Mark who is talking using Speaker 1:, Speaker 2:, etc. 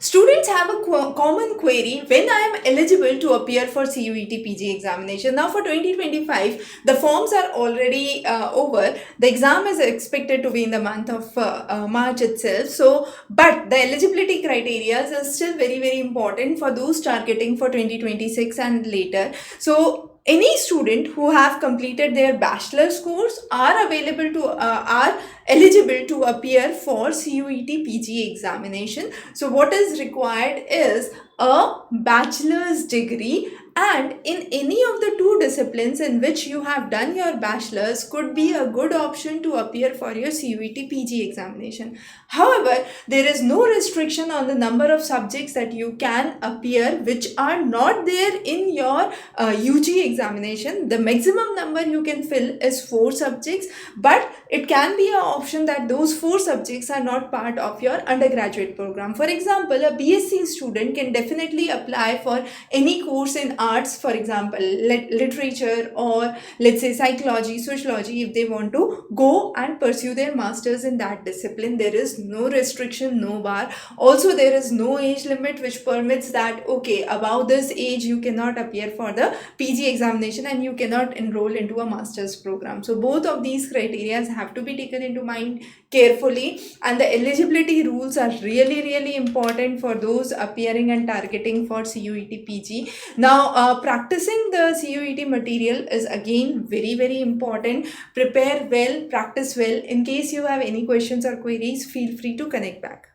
Speaker 1: Students have a common query: when I am eligible to appear for CUET PG examination. Now for 2025, the forms are already over. The exam is expected to be in the month of March itself. So, but the eligibility criteria is still very important for those targeting for 2026 and later. So any student who have completed their bachelor's course are available to are eligible to appear for CUET PG examination. So what is required is a bachelor's degree, and in any of the two disciplines in which you have done your bachelor's could be a good option to appear for your CUET PG examination. However, there is no restriction on the number of subjects that you can appear which are not there in your UG examination. The maximum number you can fill is 4 subjects, but it can be an option that those 4 subjects are not part of your undergraduate program. For example, a BSc student can definitely apply for any course in arts, for example, literature, or let's say psychology, sociology. If they want to go and pursue their masters in that discipline, there is no restriction, no bar. Also, there is no age limit which permits that, okay, above this age you cannot appear for the PG examination and you cannot enroll into a master's program. So both of these criteria have to be taken into mind carefully, and the eligibility rules are really important for those appearing and targeting for CUET PG. Now practicing the CUET material is again very important. Prepare well, practice well. In case you have any questions or queries, feel free to connect back.